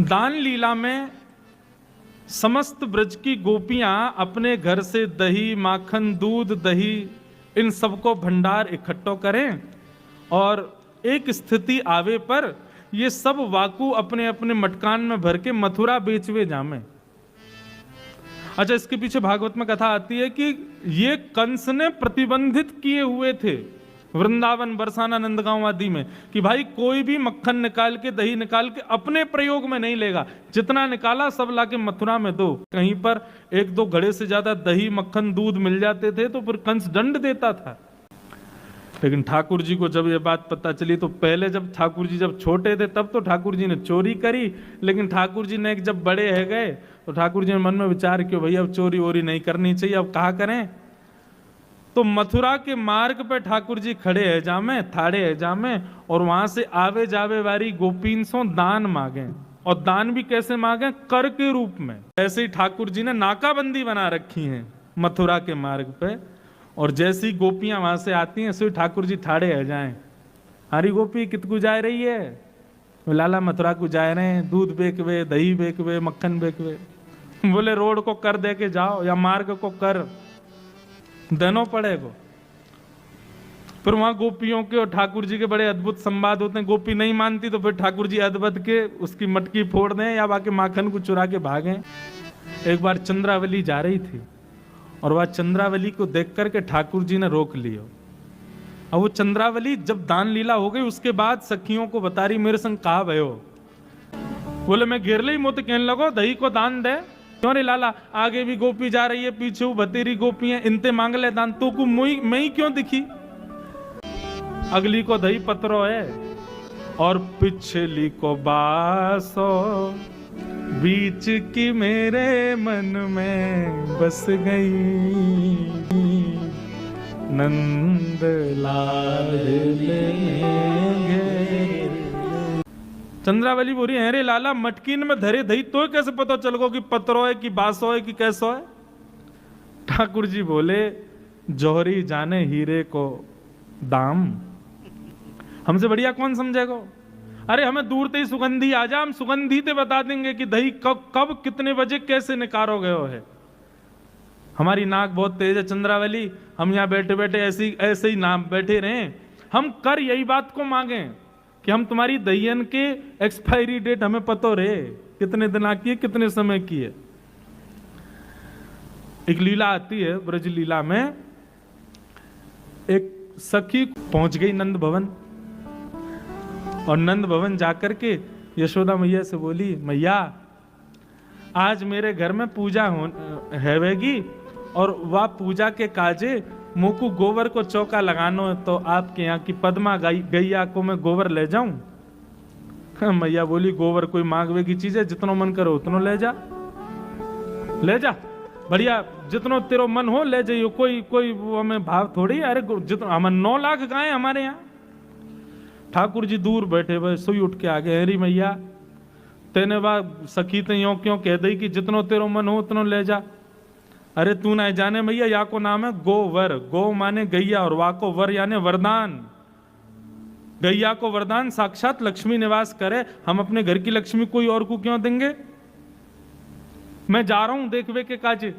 दान लीला में समस्त ब्रज की गोपियां अपने घर से दही, माखन, दूध, दही इन सबको भंडार इकट्ठो करें और एक स्थिति आवे पर ये सब वाकु अपने अपने मटकान में भर के मथुरा बेचवे जामे। अच्छा, इसके पीछे भागवत में कथा आती है कि ये कंस ने प्रतिबंधित किए हुए थे वृंदावन, बरसाना, नंदगांव आदि में कि भाई कोई भी मक्खन निकाल के, दही निकाल के अपने प्रयोग में नहीं लेगा, जितना निकाला सब लाके मथुरा में दो। कहीं पर एक दो घड़े से ज्यादा दही, मक्खन, दूध मिल जाते थे तो फिर कंस दंड देता था। लेकिन ठाकुर जी को जब ये बात पता चली तो पहले जब ठाकुर जी जब छोटे थे तब तो ठाकुर जी ने चोरी करी, लेकिन ठाकुर जी ने जब बड़े है गए तो ठाकुर जी ने मन में विचार किया भैया अब चोरी वोरी नहीं करनी चाहिए, अब कहा करें। तो मथुरा के मार्ग पे ठाकुर जी खड़े है जामे, थाड़े है जामे, और वहां से आवे जावे वाली गोपीन सो दान मांगे। और दान भी कैसे मांगे? कर के रूप में। ऐसे ही ठाकुर जी ने नाकाबंदी बना रखी है मथुरा के मार्ग पे, और जैसी गोपियां वहां से आती हैं सो ठाकुर जी ठाड़े है जाए। हरी गोपी कितकू जा रही है? लाला मथुरा को जा रहे हैं, दूध बेकवे, दही बेकवे, मक्खन बेकवे। बोले रोड को कर दे के जाओ या मार्ग को कर देना पड़ेगा। फिर वहां गोपियों के और ठाकुर जी के बड़े अद्भुत संवाद होते हैं। गोपी नहीं मानती तो फिर ठाकुर जी अदबद के उसकी मटकी फोड़ दें या बाकी माखन को चुरा के भागें। एक बार चंद्रावली जा रही थी और वह चंद्रावली को देख करके ठाकुर जी ने रोक लिया। और वो चंद्रावली जब दान लीला हो गई उसके बाद सखियों को बता रही मेरे संग कहा भयो। बोले मैं घेर ली मुँह कहने लगो दही को दान दे। क्यों रे लाला, आगे भी गोपी जा रही है, पीछे वो बतेरी गोपी है, इनते मांग ले दान, तो को मैं ही क्यों दिखी? अगली को दही पत्रो है और पिछली को बासो, बीच की मेरे मन में बस गई, नंद लाल लेंगे। चंद्रावली बोली है रे लाला, मटकीन में धरे दही तो कैसे पता चल गो कि पत्रो है कि बासो है कि कैसो है? ठाकुर जी बोले जौहरी जाने हीरे को दाम, हमसे बढ़िया कौन समझेगा? अरे हमें दूर से ही सुगंधी आ जा, हम सुगंधी ते बता देंगे कि दही कब कितने बजे कैसे निकारो गयो है। हमारी नाक बहुत तेज है चंद्रावली, हम यहाँ बैठे बैठे ऐसे ही नाम बैठे रहे। हम कर यही बात को मांगे कि हम तुम्हारी दहियन के एक्सपायरी डेट हमें पतो रहे, कितने दिन की है, कितने समय की है। एक लीला आती है ब्रज लीला में, एक सखी पहुंच गई नंद भवन और नंद भवन जाकर के यशोदा मैया से बोली मैया आज मेरे घर में पूजा हैवेगी और वह पूजा के काजे मुकु गोबर को चौका लगानो है, तो आपके यहाँ की पद्मा गैया को मैं गोबर ले जाऊं? मैया बोली गोबर कोई मांगवे की चीज है, जितनो मन करो उतनो ले जा, ले जा, बढ़िया जितनो तेरो मन हो ले जाइयो, कोई वो हमें भाव थोड़ी। अरे जितना हमें 9 लाख गाय हमारे यहाँ। ठाकुर जी दूर बैठे हुए सुई उठ के आगे, हरी मैया तेने बा सखी ते यो क्यों कह दई कि जितनो तेरो मन हो उतनो ले जा? अरे तू ना जाने मैया, या को नाम है गोवर, गो माने गैया और वा को वर यानी वरदान। गैया को वरदान साक्षात लक्ष्मी निवास करे, हम अपने घर की लक्ष्मी कोई और को क्यों देंगे? मैं जा रहा हूं देखवे के काजे,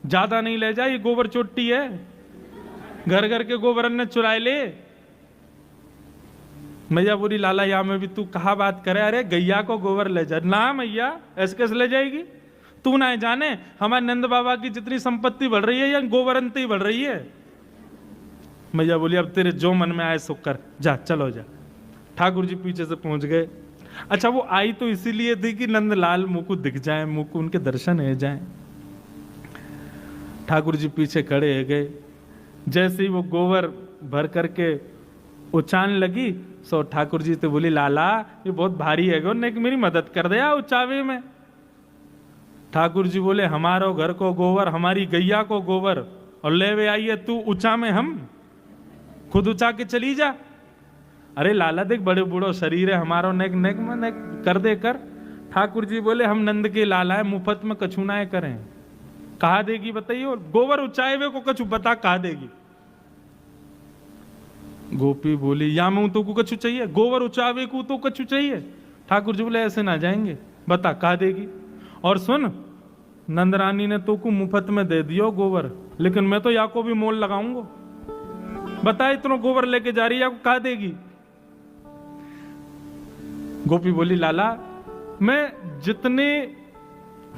ज्यादा नहीं ले जा, ये गोबर चोटी है, घर घर के गोबर ने चुराए ले। मैया बोली लाला या में भी तू कहा बात करे? अरे गैया को गोबर ले जा ना मैया, ऐसे कैसे ले जाएगी? तू ना जाने हमारे नंद बाबा की जितनी संपत्ति बढ़ रही है या गोबरंती बढ़ रही है। मैया बोली अब तेरे जो मन में आए सो कर, जा चलो जा। ठाकुर जी पीछे से पहुंच गए। अच्छा वो आई तो इसीलिए थी कि नंदलाल मुंह को दिख जाए, मुंह को उनके दर्शन हो जाए। ठाकुर जी पीछे खड़े हो गए। जैसे ही वो गोबर भर करके उचान लगी सो ठाकुर जी तो बोली लाला ये बहुत भारी है, मेरी मदद कर दे उचावे में। ठाकुर जी बोले हमारो घर को गोबर, हमारी गैया को गोबर और ले वे आइए तू ऊंचा में, हम खुद ऊंचा के चली जा। अरे लाला देख बड़े बूढ़ो शरीर है हमारो, नेक नेक में नेक कर दे कर। ठाकुर जी बोले हम नंद के लाला है, मुफ्त में कछु ना करें। कहा देगी बताइए? और गोबर ऊंचाए हुए को कछु बता कहा देगी? गोपी बोली या मैं तो को कछु चाहिए, गोबर ऊंचावे को तो कछु चाहिए। ठाकुर जी बोले ऐसे ना जाएंगे, बता कहा देगी। और सुन, नंदरानी ने तो को मुफ्त में दे दियो गोबर, लेकिन मैं तो या को भी मोल लगाऊंगा। बता इतना गोबर लेके जा रही है, कहा देगी। गोपी बोली लाला मैं जितने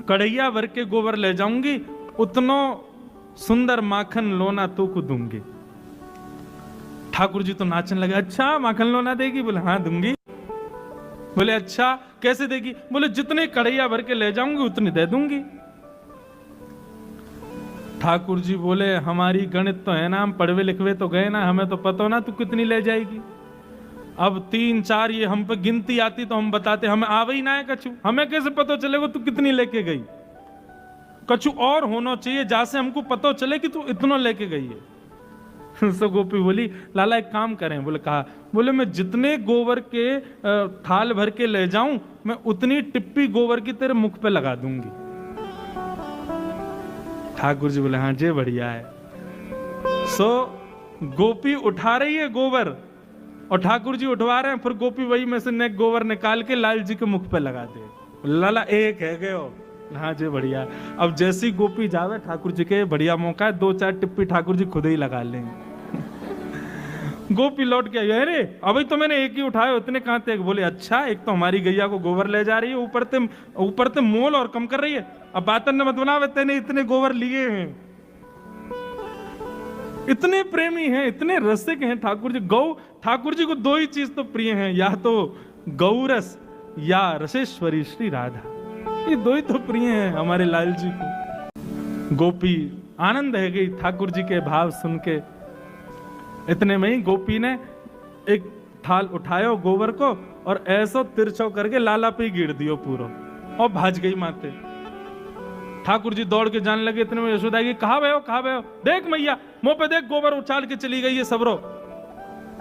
कढ़ैया भर के गोबर ले जाऊंगी उतना सुंदर माखन लोना तो को दूंगी। ठाकुर जी तो नाचने लगे, अच्छा माखन लोना देगी? बोले हाँ दूंगी। बोले अच्छा कैसे देगी? बोले जितने कढ़ैया भर के ले जाऊंगी उतनी दे दूंगी। ठाकुर जी बोले हमारी गणित तो है ना, हम पढ़वे लिखवे तो गए ना, हमें तो पता हो ना तू कितनी ले जाएगी। अब 3 4 ये हम पे गिनती आती तो हम बताते, हमें आवे ही ना है कछु, हमें कैसे पता चलेगा तू कितनी लेके गई? कछु और होना चाहिए जैसे हमको पता चले कि तू इतना लेके गई है। सो गोपी बोली लाला एक काम करें। बोले कहा? बोले मैं जितने गोबर के थाल भर के ले जाऊं मैं उतनी टिप्पी गोबर की तेरे मुख पे लगा दूंगी। ठाकुर जी बोले हाँ जे बढ़िया है। सो गोपी उठा रही है गोबर और ठाकुर जी उठवा रहे हैं, फिर गोपी वही में से नेक गोबर निकाल के लाल जी के मुख पे लगा दे। लाला एक है गए हो। हाँ जी बढ़िया। अब जैसी गोपी जावे ठाकुर जी के बढ़िया मौका है, 2-4 टिप्पी ठाकुर जी खुद ही लगा लेंगे। गोपी लौट के अरे अभी तो मैंने एक ही उठाया, इतने कहां थे? बोले अच्छा एक तो हमारी गैया को गोबर ले जा रही है, ऊपर ते मोल और कम कर रही है। अब बातन ने मत बनावे, तेने इतने गोबर लिए हैं। इतने प्रेमी हैं, इतने रसिक हैं ठाकुर जी। ठाकुर जी को 2 ही चीज तो प्रिय हैं, या तो गौरस या रसेश्वरी श्री राधा। ये 2 ही तो प्रिय हैं हमारे लाल जी को। गोपी आनंद है गई ठाकुर जी के भाव सुन के। इतने में ही गोपी ने एक थाल उठायो गोबर को और ऐसो तिरछो करके लाला पे गिर दियो पूरा और भाज गई माते। ठाकुर जी दौड़ के जाने लगे। इतने में यशोदा की कहा भयो देख मैया मुंह पे देख गोबर उछाल के चली गई है सबरो।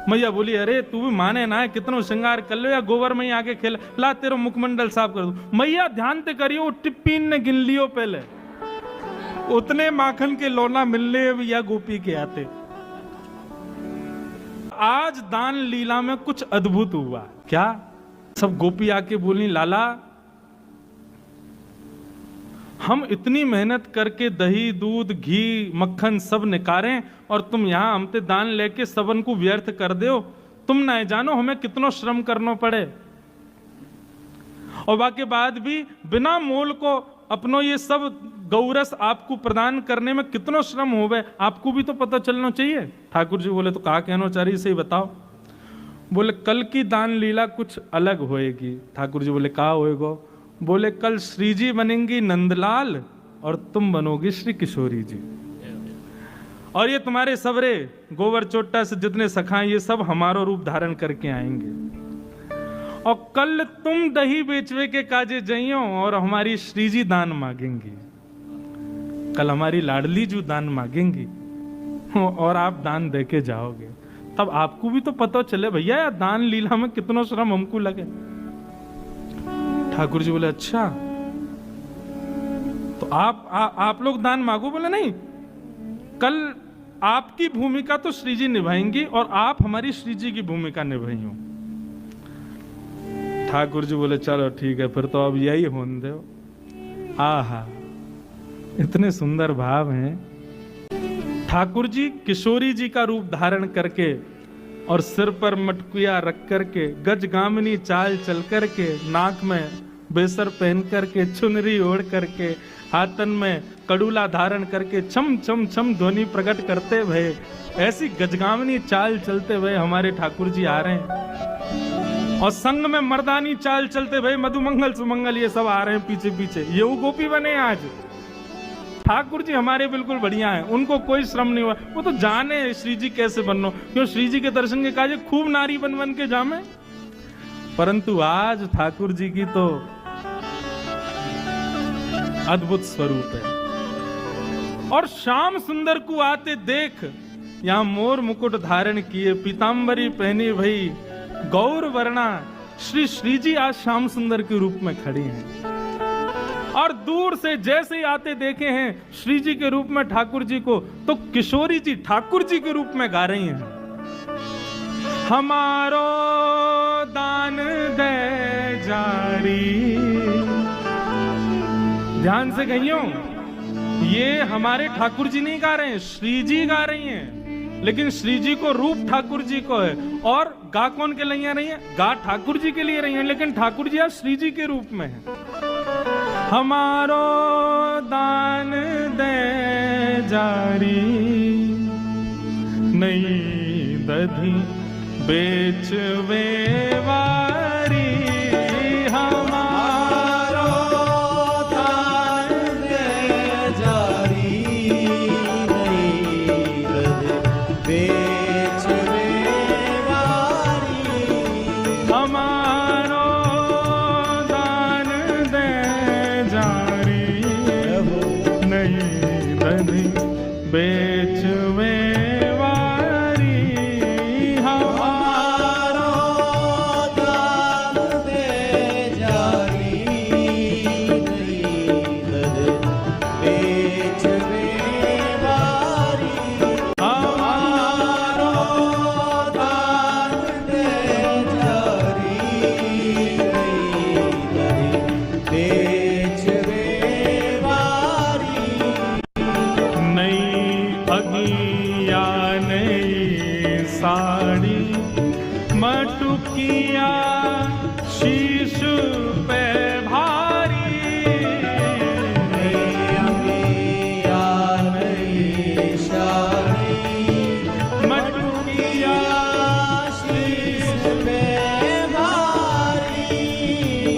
मैया बोली अरे तू भी माने ना है, कितना श्रृंगार कर लो या गोबर में ही आके खेल, ला तेरा मुखमंडल साफ कर दू। मैया ध्यान ते करियो, टिप्पीन ने गिन लियो पहले, उतने माखन के लोना मिलने या गोपी के आते। आज दान लीला में कुछ अद्भुत हुआ। क्या? सब गोपी आके बोली लाला हम इतनी मेहनत करके दही दूध घी मक्खन सब निकारें और तुम यहां हमसे दान लेके सबन को व्यर्थ कर दो। तुम ना जानो हमें कितना श्रम करना पड़े, और बाकी बाद भी बिना मोल को अपनो ये सब गौरस आपको प्रदान करने में कितना श्रम होवे, आपको भी तो पता चलना चाहिए। ठाकुर जी बोले तो कहा कहना चाह रही, सही बताओ। बोले कल की दान लीला कुछ अलग होएगी। ठाकुर जी बोले कहा होएगा? बोले कल श्री जी बनेंगी नंदलाल और तुम बनोगी श्री किशोरी जी, और ये तुम्हारे सबरे गोबर चोट्टा से जितने सखा ये सब हमारा रूप धारण करके आएंगे, और कल तुम दही बेचवे के काजे जइयो और हमारी श्री जी दान मांगेंगी। कल हमारी लाडली जो दान मांगेंगी और आप दान देके जाओगे, तब आपको भी तो पता चले भैया यार दान लीला में कितना श्रम हमको लगे। ठाकुर जी बोले अच्छा तो आप लोग दान मांगो। बोले नहीं, कल आपकी भूमिका तो श्री जी निभाएंगी और आप हमारी श्री जी की भूमिका निभाइयो। ठाकुर जी बोले चलो ठीक है, फिर तो अब यही होने दो। आहा इतने सुंदर भाव हैं। ठाकुर जी किशोरी जी का रूप धारण करके और सिर पर मटकुया रख करके, गजगामिनी चाल चल करके, नाक में बेसर पहन करके, चुनरी ओढ़ करके, हाथन में कड़ूला धारण करके छम छम छम ध्वनि प्रकट करते हुए, ऐसी गजगामिनी चाल चलते हुए हमारे ठाकुर जी आ रहे हैं, और संग में मर्दानी चाल चलते हुए मधुमंगल सुमंगल ये सब आ रहे हैं पीछे पीछे। ये वो गोपी बने आज। ठाकुर जी हमारे बिल्कुल बढ़िया हैं, उनको कोई श्रम नहीं हुआ। वो तो जाने श्री जी कैसे बननो, क्यों श्री जी के दर्शन के काजे खूब नारी बन बन के जामे। परंतु आज ठाकुर जी की तो अद्भुत स्वरूप है। और श्याम सुंदर को आते देख, यहां मोर मुकुट धारण किए, पीतांबरी पहनी भई गौर वर्णा, श्री जी आज श्याम सुंदर के रूप में खड़ी हैं। और दूर से जैसे ही आते देखे हैं श्री जी के रूप में ठाकुर जी को, तो किशोरी जी ठाकुर जी के रूप में गा रही हैं, हमारो दान दे जारी ध्यान से कहियो, ये हमारे ठाकुर जी नहीं गा रहे हैं, श्री जी गा रही हैं। लेकिन श्री जी को रूप ठाकुर जी को है, और गा कौन के लिए रही है? गा ठाकुर जी के लिए रही है, लेकिन ठाकुर जी आज श्री जी के रूप में है। हमारो दान दे जारी, नहीं दधी बेचवे वारी।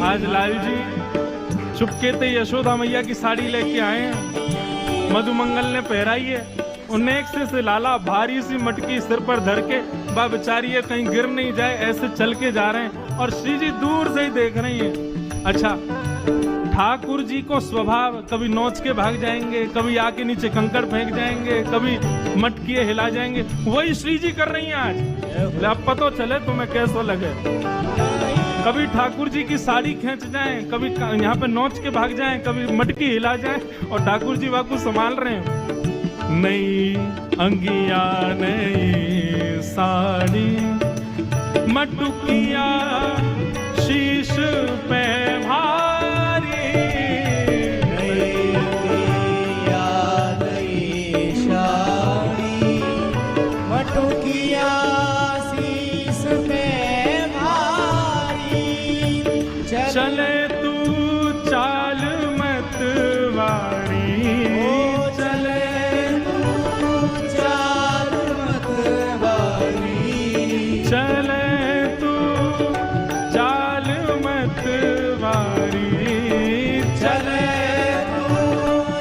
आज लाल जी चुपके ते यशोदा मैया की साड़ी लेके आए हैं, मधुमंगल ने पहराई है। उन्हें से लाला भारी सी मटकी सिर पर धर के बा बेचारी है कहीं गिर नहीं जाए ऐसे चल के जा रहे हैं, और श्री जी दूर से ही देख रही हैं। अच्छा, ठाकुर जी को स्वभाव कभी नोच के भाग जाएंगे, कभी आके नीचे कंकड़ फेंक जाएंगे, कभी मटकिए हिला जाएंगे, वही श्री जी कर रही हैं आज। अब पता चले तुम्हें कैसा लगे। कभी ठाकुर जी की साड़ी खींच जाएं, कभी यहाँ पे नोच के भाग जाएं, कभी मटकी हिला जाएं, और ठाकुर जी वाकू संभाल रहे हैं। नई अंगिया नई साड़ी मटुकिया शीश पे भारी। नई अंगिया नई साड़ी मटुकिया शीश पे चले तू चाल मत वारी, चले तू चाल मत वारी, चले तू चाल मत वारी, चले तू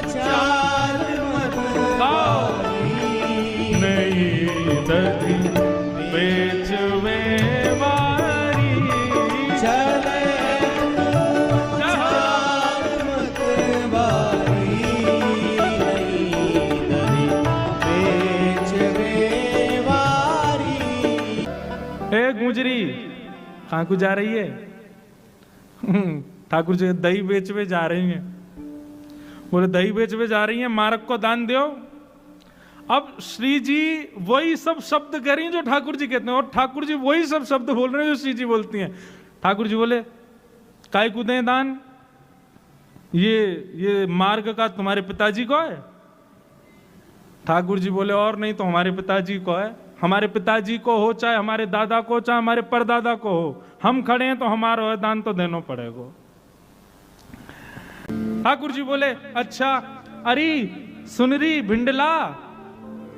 चाल मत वारी। नहीं दधी बेचवे वारी, चले गुजरी कहाँ को जा रही है? ठाकुर जी दही बेचवे जा रही हैं। बोले दही बेचवे जा रही हैं, मारक को दान दो। अब श्री जी वही सब शब्द कह रही हैं जो ठाकुर जी कहते हैं, और ठाकुर जी वही सब शब्द बोल रहे हैं जो श्री जी बोलती हैं। ठाकुर जी बोले काय को दें दान? ये मार्ग का तुम्हारे पिताजी को है? ठाकुर जी बोले और नहीं तो हमारे पिताजी को है। हमारे पिताजी को हो, चाहे हमारे दादा को, चाहे हमारे परदादा को हो, हम खड़े हैं तो हमारा है, दान तो देना पड़ेगा। ठाकुर जी बोले अच्छा अरे सुनरी भिंडला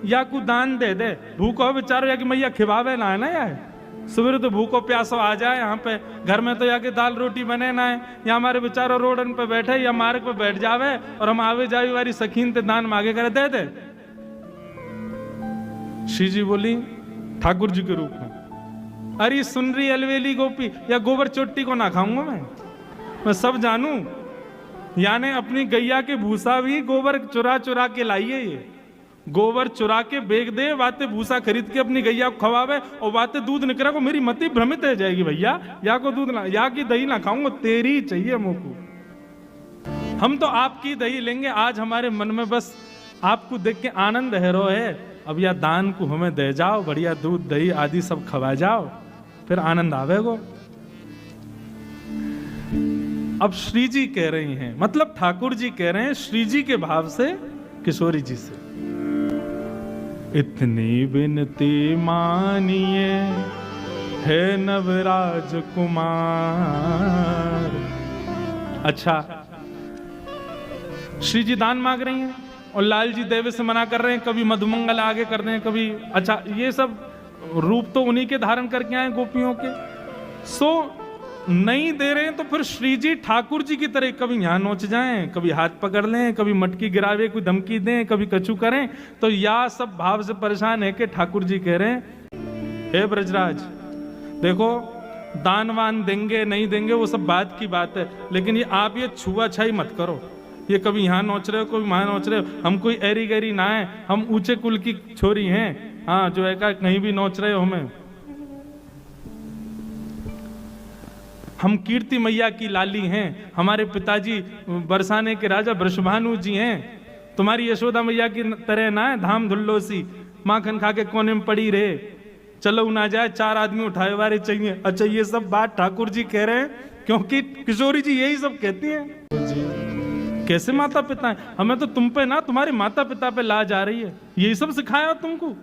या को दान दे दे, भूखो बेचारो या कि मैया खिबावे ना है ना यार, सुबह तो भूखो प्यासो आ जाए यहाँ पे, घर में तो या कि दाल रोटी बने ना है, या हमारे बेचारो रोडन पे बैठे या मार्ग पे बैठ जावे और हम आवे जावे वाली सखीन ते दान मांगे करे दे दे। श्री जी बोली ठाकुर जी के रूप में, अरे सुन रही अलवेली गोपी या गोबर चोटी को ना खाऊंगा मैं सब जानू। यानी अपनी गैया के भूसा भी गोबर चुरा चुरा के लाइए, ये गोबर चुरा के बेच दे, बातें भूसा खरीद के अपनी गैया को खवावे और बातें दूध निकला को मेरी मति भ्रमित रह जाएगी भैया, या को दूध ना या की दही ना खाऊंगा, तेरी चाहिए मोकू। हम तो आपकी दही लेंगे, आज हमारे मन में बस आपको देख के आनंद है रो है, अब या दान को हमें दे जाओ, बढ़िया दूध दही आदि सब खवा जाओ, फिर आनंद आवेगो। अब श्री जी कह रही हैं, मतलब ठाकुर जी कह रहे हैं श्री जी के भाव से किशोरी जी से, इतनी विनती मानिए है नवराज कुमार। अच्छा, श्री जी दान मांग रही हैं और लाल जी देवे से मना कर रहे हैं, कभी मधुमंगल आगे कर रहे हैं, कभी अच्छा, ये सब रूप तो उन्हीं के धारण करके आए गोपियों के। सो नहीं दे रहे हैं तो फिर श्री जी ठाकुर जी की तरह कभी यहां नोच जाएं, कभी हाथ पकड़ लें, कभी मटकी गिरावे, कोई धमकी दें, कभी कछु करें। तो या सब भाव से परेशान है कि ठाकुर जी कह रहे हैं हे ब्रजराज देखो, दान वान देंगे नहीं देंगे वो सब बात की बात है, लेकिन ये आप ये छुआछाई मत करो। ये कभी यहाँ नोच रहे हो, कभी वहां नोच रहे हो, हम कोई एरी गैरी ना है, हम ऊंचे कुल की छोरी हैं, हाँ, जो है का कहीं भी नोच रहे हो हमें। हम कीर्ति मैया की लाली हैं, हमारे पिताजी बरसाने के राजा वृषभानु जी हैं, तुम्हारी यशोदा मैया की तरह ना है धाम धुल्लोसी, माखन खा के कोने में पड़ी रहे, चलो ना जाए, 4 आदमी उठाए वारे चाहिए। अच्छा, ये सब बात ठाकुर जी कह रहे हैं क्योंकि किशोरी जी यही सब कहती हैं। कैसे माता पिता है, हमें तो तुम पे ना तुम्हारे माता पिता पे लाज आ रही है, यही सब सिखाया तुमको।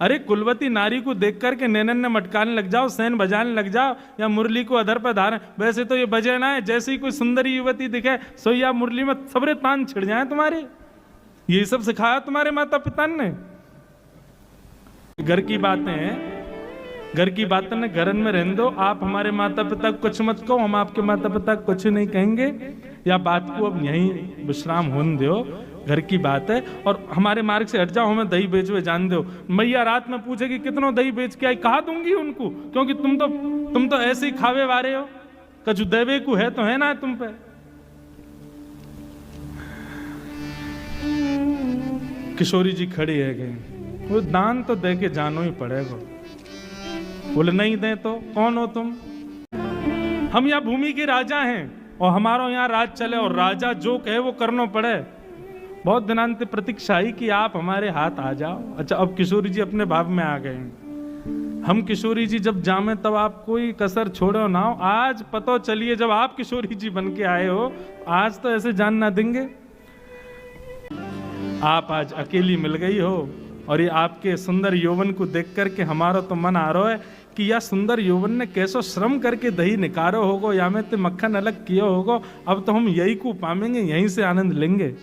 अरे कुलवती नारी को देख करके नैनन ने मटकाने लग जाओ, सैन बजाने लग जाओ, या मुरली को अधर पर धारण। वैसे तो ये बजे ना है, जैसे ही कोई सुंदरी युवती दिखे सोया मुरली में सबरे तान छिड़ जाए तुम्हारे। यही सब सिखाया तुम्हारे माता पिता ने। घर की बातें हैं, घर की बातें ने घरन में रहने दो। आप हमारे माता पिता को कुछ मत कहो, हम आपके माता पिता को कुछ नहीं कहेंगे, या बात को अब यहीं विश्राम होने दो, घर की बात है। और हमारे मार्ग से हट जाओ, हमें दही बेचवे जान दो। मैया रात में पूछेगी कितनों दही बेच के आई, कहा दूंगी उनको, क्योंकि तुम तो ऐसे ही खावे वारे हो, कछु देवे को है तो है ना तुम पे। किशोरी जी खड़ी है गई, वो दान तो दे के जानो ही पड़ेगा। बोले नहीं दे तो कौन हो तुम? हम यहाँ भूमि के राजा हैं और हमारा यहाँ राज चले, और राजा जो कहे वो करना पड़े। बहुत दिनांत प्रतीक्षा ही कि आप हमारे हाथ आ जाओ। अच्छा, अब किशोरी जी अपने भाव में आ गए। हम किशोरी जी जब जामे तब आप कोई कसर छोड़ो ना हो। आज पता चलिए जब आप किशोरी जी बन के आए हो, आज तो ऐसे जान ना देंगे। आप आज अकेली मिल गई हो और ये आपके सुंदर यौवन को देख करके हमारा तो मन आ रहा है कि यह सुंदर यौवन ने कैसो श्रम करके दही निकारो होगो, या में ते मक्खन अलग किया होगो। अब तो हम यही को पाएंगे, यहीं से आनंद लेंगे।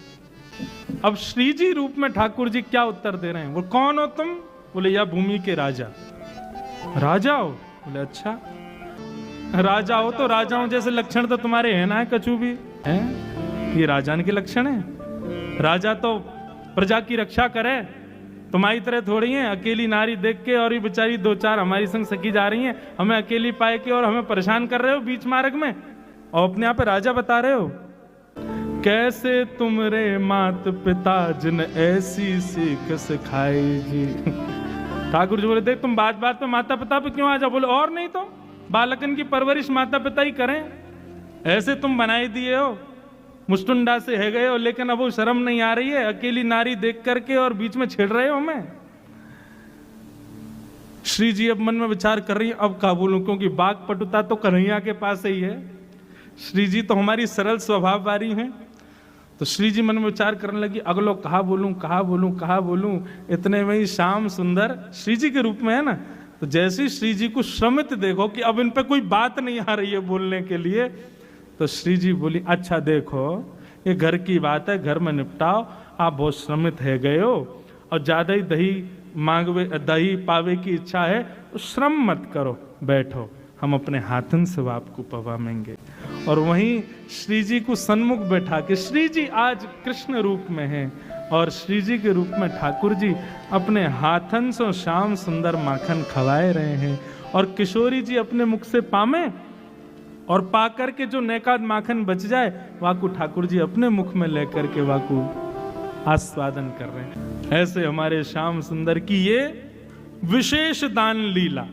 अब श्री जी रूप में ठाकुर जी क्या उत्तर दे रहे हैं? वो कौन हो तुम? बोले या भूमि के राजा। राजा हो? बोले अच्छा, राजा हो तो राजाओं जैसे लक्षण तो तुम्हारे है ना, है कछु भी है? ये राजान के लक्षण है। राजा तो प्रजा की रक्षा करे, तुम्हारी तरह थोड़ी है। अकेली नारी देख के और ये बेचारी 2-4 हमारी संग सखी जा रही हैं, हमें अकेली पाए के और हमें परेशान कर रहे हो बीच मार्ग में, और अपने आप पे राजा बता रहे हो। कैसे तुमरे मात पिता जिन ऐसी सीख सिखाई जी। ठाकुर जी बोले देख तुम बात बात पे माता पिता पे क्यों आ जाओ? बोले और नहीं तो बालकन की परवरिश माता पिता ही करें, ऐसे तुम बनाई दिए हो, मुस्टुंडा से है गए हो, लेकिन अब वो शर्म नहीं आ रही है अकेली नारी देख करके और बीच में छेड़ रहे हो हमें। श्री जी अब मन में विचार कर रही है, अब क्या बोलूं, क्योंकि बाघ पटुता तो कन्हैया के पास ही है। श्री जी तो हमारी सरल स्वभाव वाली हैं। तो श्री जी मन में विचार करने लगी, अगलो कहा बोलूं कहा बोलूं कहा बोलूं। इतने में ही श्याम सुंदर श्री जी के रूप में है ना, तो जैसे श्री जी को श्रमित देखो कि अब इन पे कोई बात नहीं आ रही है बोलने के लिए, तो श्री जी बोली अच्छा देखो ये घर की बात है, घर में निपटाओ। आप बहुत श्रमित है गए हो और ज्यादा ही दही पावे की इच्छा है तो श्रम मत करो, बैठो, हम अपने हाथन से आपको पवाएंगे। और वहीं श्री जी को सन्मुख बैठा के, श्री जी आज कृष्ण रूप में हैं और श्री जी के रूप में ठाकुर जी अपने हाथन से श्याम सुंदर माखन खवाए रहे हैं। और किशोरी जी अपने मुख से पामे और पाकर के जो नेकाद माखन बच जाए वाकू ठाकुर जी अपने मुख में लेकर के वाकू आस्वादन कर रहे हैं। ऐसे हमारे श्याम सुंदर की ये विशेष दान लीला।